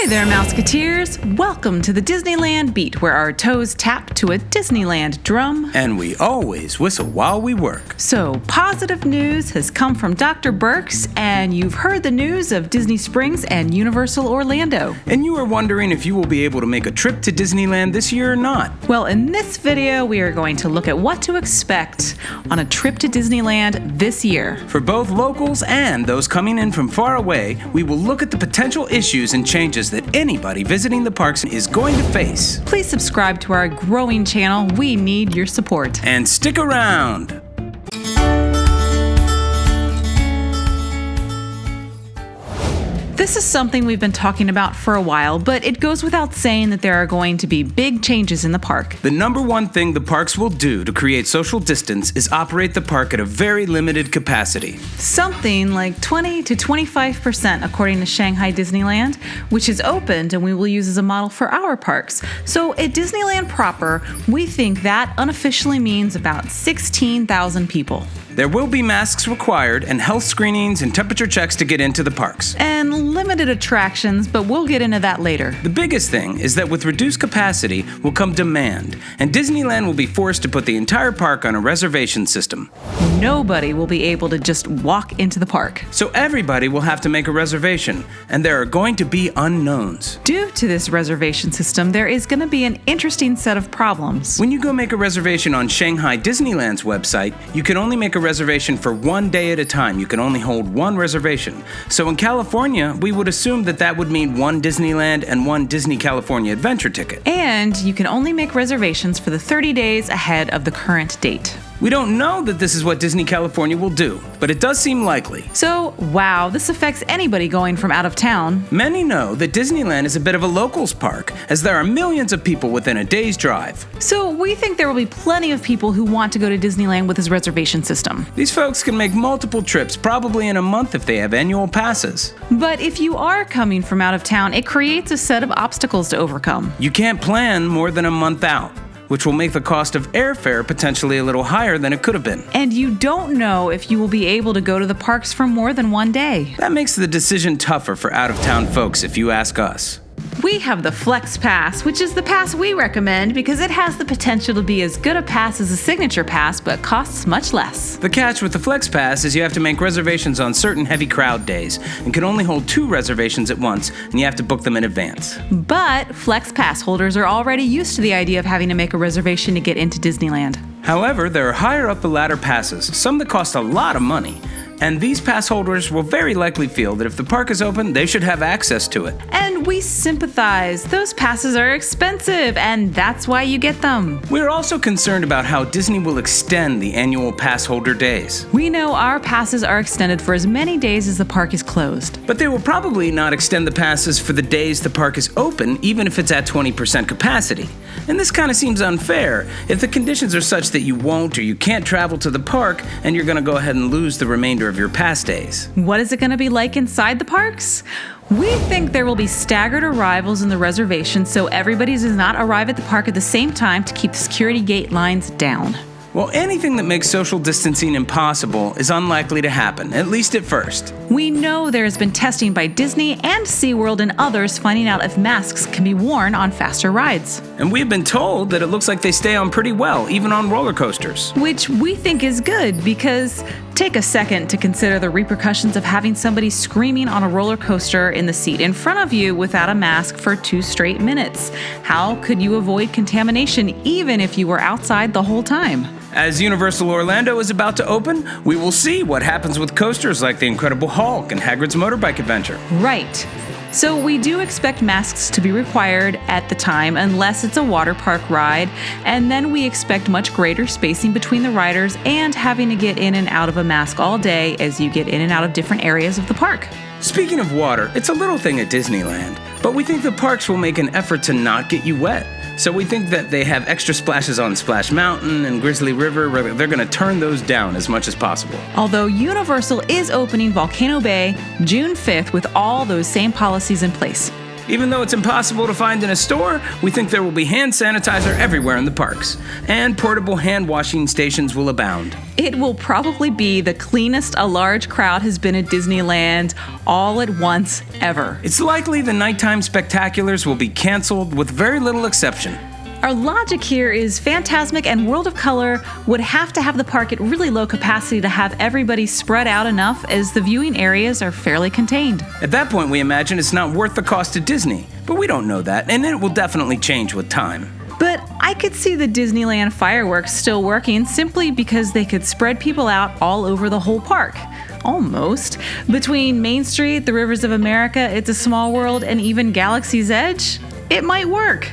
Hi there, Mouseketeers. Welcome to the Disneyland Beat, where our toes tap to a Disneyland drum. And we always whistle while we work. So, positive news has come from Dr. Burks, and you've heard the news of Disney Springs and Universal Orlando. And you are wondering if you will be able to make a trip to Disneyland this year or not. Well, in this video, we are going to look at what to expect on a trip to Disneyland this year. For both locals and those coming in from far away, we will look at the potential issues and changes that anybody visiting the parks is going to face. Please subscribe to our growing channel. We need your support. And stick around. This is something we've been talking about for a while, but it goes without saying that there are going to be big changes in the park. The number one thing the parks will do to create social distance is operate the park at a very limited capacity. Something like 20 to 25% according to Shanghai Disneyland, which is opened and we will use as a model for our parks. So at Disneyland proper, we think that unofficially means about 16,000 people. There will be masks required and health screenings and temperature checks to get into the parks. And limited attractions, but we'll get into that later. The biggest thing is that with reduced capacity will come demand, and Disneyland will be forced to put the entire park on a reservation system. Nobody will be able to just walk into the park. So everybody will have to make a reservation, and there are going to be unknowns. Due to this reservation system, there is going to be an interesting set of problems. When you go make a reservation on Shanghai Disneyland's website, you can only make a reservation for 1 day at a time. You can only hold one reservation. So in California, we would assume that would mean one Disneyland and one Disney California Adventure ticket. And you can only make reservations for the 30 days ahead of the current date. We don't know that this is what Disney California will do, but it does seem likely. So, wow, this affects anybody going from out of town. Many know that Disneyland is a bit of a locals park, as there are millions of people within a day's drive. So we think there will be plenty of people who want to go to Disneyland with this reservation system. These folks can make multiple trips, probably in a month if they have annual passes. But if you are coming from out of town, it creates a set of obstacles to overcome. You can't plan more than a month out, which will make the cost of airfare potentially a little higher than it could have been. And you don't know if you will be able to go to the parks for more than 1 day. That makes the decision tougher for out-of-town folks, if you ask us. We have the Flex Pass, which is the pass we recommend because it has the potential to be as good a pass as a signature pass, but costs much less. The catch with the Flex Pass is you have to make reservations on certain heavy crowd days and can only hold 2 reservations at once, and you have to book them in advance. But Flex Pass holders are already used to the idea of having to make a reservation to get into Disneyland. However, there are higher up the ladder passes, some that cost a lot of money. And these pass holders will very likely feel that if the park is open, they should have access to it. And we sympathize. Those passes are expensive, and that's why you get them. We're also concerned about how Disney will extend the annual pass holder days. We know our passes are extended for as many days as the park is closed. But they will probably not extend the passes for the days the park is open, even if it's at 20% capacity. And this kind of seems unfair if the conditions are such that you won't or you can't travel to the park and you're going to go ahead and lose the remainder of your pass days. What is it going to be like inside the parks? We think there will be staggered arrivals in the reservation so everybody does not arrive at the park at the same time to keep the security gate lines down. Well, anything that makes social distancing impossible is unlikely to happen, at least at first. We know there has been testing by Disney and SeaWorld and others finding out if masks can be worn on faster rides. And we've been told that it looks like they stay on pretty well, even on roller coasters. Which we think is good because take a second to consider the repercussions of having somebody screaming on a roller coaster in the seat in front of you without a mask for 2 straight minutes. How could you avoid contamination even if you were outside the whole time? As Universal Orlando is about to open, we will see what happens with coasters like the Incredible Hulk and Hagrid's Motorbike Adventure. Right. So we do expect masks to be required at the time unless it's a water park ride, and then we expect much greater spacing between the riders and having to get in and out of a mask all day as you get in and out of different areas of the park. Speaking of water, it's a little thing at Disneyland, but we think the parks will make an effort to not get you wet. So we think that they have extra splashes on Splash Mountain and Grizzly River where they're going to turn those down as much as possible. Although Universal is opening Volcano Bay June 5th with all those same policies in place. Even though it's impossible to find in a store, we think there will be hand sanitizer everywhere in the parks, and portable hand washing stations will abound. It will probably be the cleanest a large crowd has been at Disneyland all at once ever. It's likely the nighttime spectaculars will be canceled with very little exception. Our logic here is Fantasmic and World of Color would have to have the park at really low capacity to have everybody spread out enough, as the viewing areas are fairly contained. At that point, we imagine it's not worth the cost to Disney, but we don't know that, and it will definitely change with time. But I could see the Disneyland fireworks still working simply because they could spread people out all over the whole park. Almost. Between Main Street, the Rivers of America, It's a Small World, and even Galaxy's Edge, it might work.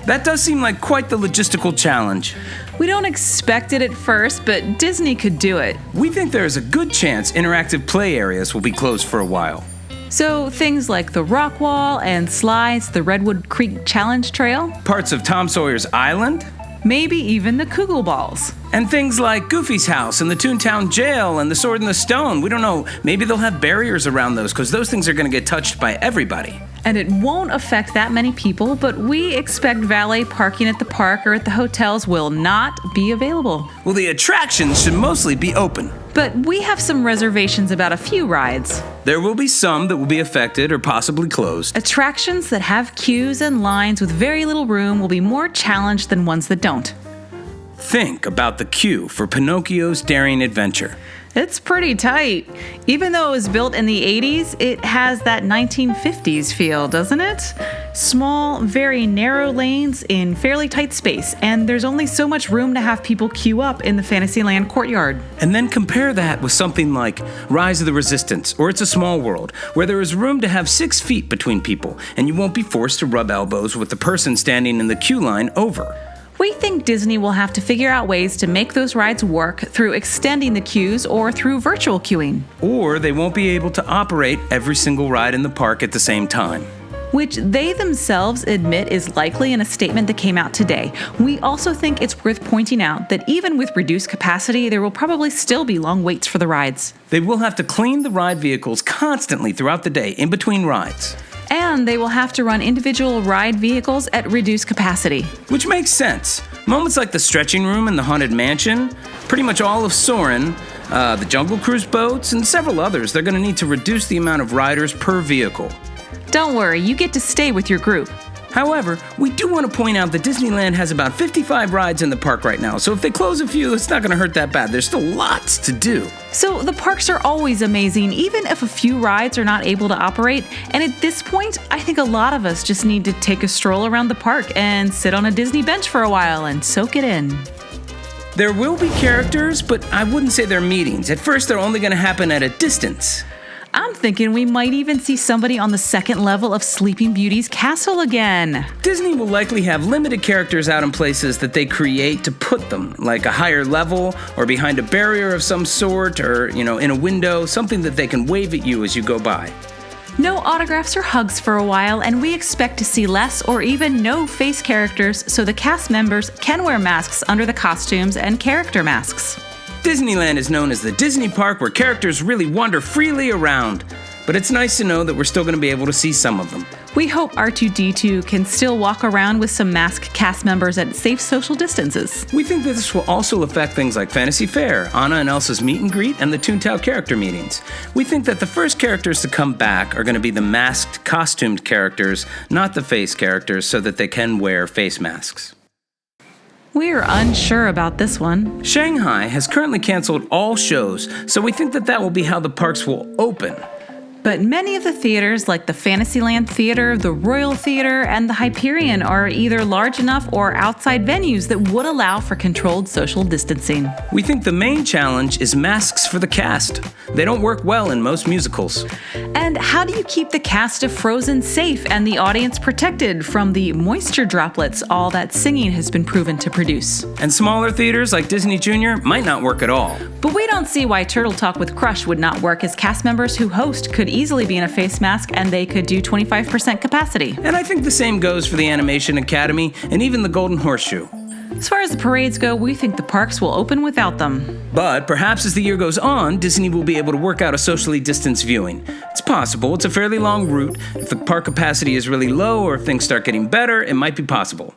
That does seem like quite the logistical challenge. We don't expect it at first, but Disney could do it. We think there is a good chance interactive play areas will be closed for a while. So things like the Rock Wall and slides, the Redwood Creek Challenge Trail, Parts of Tom Sawyer's Island, maybe even the Kugel Balls. and things like Goofy's House and the Toontown Jail and the Sword and the Stone. We don't know, maybe they'll have barriers around those because those things are going to get touched by everybody. And it won't affect that many people, but we expect valet parking at the park or at the hotels will not be available. Well, the attractions should mostly be open. But we have some reservations about a few rides. There will be some that will be affected or possibly closed. Attractions that have queues and lines with very little room will be more challenged than ones that don't. Think about the queue for Pinocchio's Daring Adventure. It's pretty tight. Even though it was built in the 80s, it has that 1950s feel, doesn't it? Small, very narrow lanes in fairly tight space, and there's only so much room to have people queue up in the Fantasyland courtyard. And then compare that with something like Rise of the Resistance or It's a Small World, where there is room to have 6 feet between people, and you won't be forced to rub elbows with the person standing in the queue line over. We think Disney will have to figure out ways to make those rides work through extending the queues or through virtual queuing. Or they won't be able to operate every single ride in the park at the same time. Which they themselves admit is likely in a statement that came out today. We also think it's worth pointing out that even with reduced capacity, there will probably still be long waits for the rides. They will have to clean the ride vehicles constantly throughout the day in between rides. And they will have to run individual ride vehicles at reduced capacity. Which makes sense. Moments like the stretching room in the Haunted Mansion, pretty much all of Soarin', the Jungle Cruise boats, and several others, they're going to need to reduce the amount of riders per vehicle. Don't worry, you get to stay with your group. However, we do want to point out that Disneyland has about 55 rides in the park right now, so if they close a few, it's not going to hurt that bad. There's still lots to do. So the parks are always amazing, even if a few rides are not able to operate. And at this point, I think a lot of us just need to take a stroll around the park and sit on a Disney bench for a while and soak it in. There will be characters, but I wouldn't say they're meetings. At first, they're only going to happen at a distance. I'm thinking we might even see somebody on the second level of Sleeping Beauty's castle again. Disney will likely have limited characters out in places that they create to put them, like a higher level or behind a barrier of some sort or, in a window, something that they can wave at you as you go by. No autographs or hugs for a while, and we expect to see less or even no face characters so the cast members can wear masks under the costumes and character masks. Disneyland is known as the Disney park where characters really wander freely around, but it's nice to know that we're still going to be able to see some of them. We hope R2-D2 can still walk around with some masked cast members at safe social distances. We think that this will also affect things like Fantasy Fair, Anna and Elsa's meet and greet, and the Toontown character meetings. We think that the first characters to come back are going to be the masked, costumed characters, not the face characters, so that they can wear face masks. We're unsure about this one. Shanghai has currently canceled all shows, so we think that will be how the parks will open. But many of the theaters, like the Fantasyland Theater, the Royal Theater, and the Hyperion, are either large enough or outside venues that would allow for controlled social distancing. We think the main challenge is masks for the cast. They don't work well in most musicals. And how do you keep the cast of Frozen safe and the audience protected from the moisture droplets all that singing has been proven to produce? And smaller theaters like Disney Junior might not work at all. But we don't see why Turtle Talk with Crush would not work, as cast members who host could easily be in a face mask and they could do 25% capacity. And I think the same goes for the Animation Academy and even the Golden Horseshoe. As far as the parades go, we think the parks will open without them. But perhaps as the year goes on, Disney will be able to work out a socially distanced viewing. It's possible. It's a fairly long route. If the park capacity is really low or if things start getting better, it might be possible.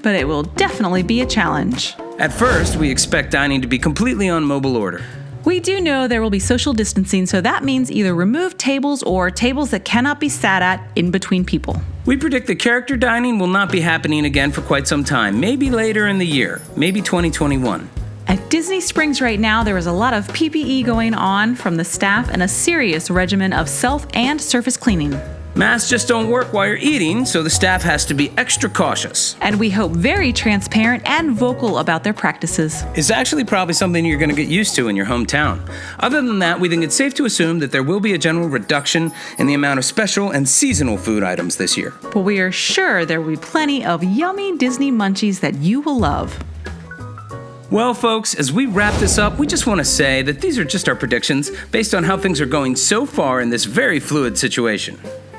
But it will definitely be a challenge. At first, we expect dining to be completely on mobile order. We do know there will be social distancing, so that means either removed tables or tables that cannot be sat at in between people. We predict that character dining will not be happening again for quite some time, maybe later in the year, maybe 2021. At Disney Springs right now, there is a lot of PPE going on from the staff and a serious regimen of self and surface cleaning. Masks just don't work while you're eating, so the staff has to be extra cautious. And we hope very transparent and vocal about their practices. It's actually probably something you're going to get used to in your hometown. Other than that, we think it's safe to assume that there will be a general reduction in the amount of special and seasonal food items this year. But we are sure there will be plenty of yummy Disney munchies that you will love. Well, folks, as we wrap this up, we just want to say that these are just our predictions based on how things are going so far in this very fluid situation.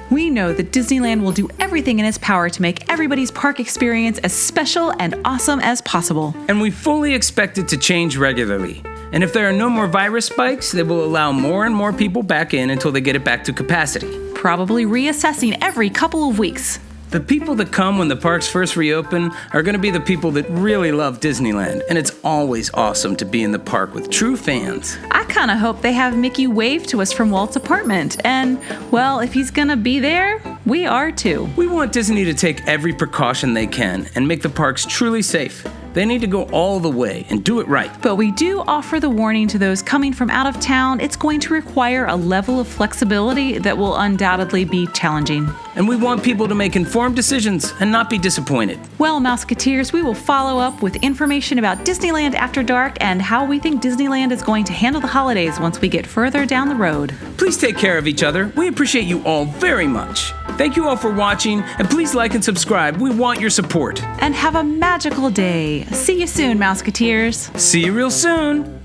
We know that Disneyland will do everything in its power to make everybody's park experience as special and awesome as possible. And we fully expect it to change regularly. And if there are no more virus spikes, they will allow more and more people back in until they get it back to capacity. Probably reassessing every couple of weeks. The people that come when the parks first reopen are going to be the people that really love Disneyland, and it's always awesome to be in the park with true fans. I kind of hope they have Mickey wave to us from Walt's apartment, and, well, if he's going to be there, we are too. We want Disney to take every precaution they can and make the parks truly safe. They need to go all the way and do it right. But we do offer the warning to those coming from out of town, it's going to require a level of flexibility that will undoubtedly be challenging. And we want people to make informed decisions and not be disappointed. Well, Mouseketeers, we will follow up with information about Disneyland After Dark and how we think Disneyland is going to handle the holidays once we get further down the road. Please take care of each other. We appreciate you all very much. Thank you all for watching, and please like and subscribe. We want your support. And have a magical day. See you soon, Mouseketeers. See you real soon.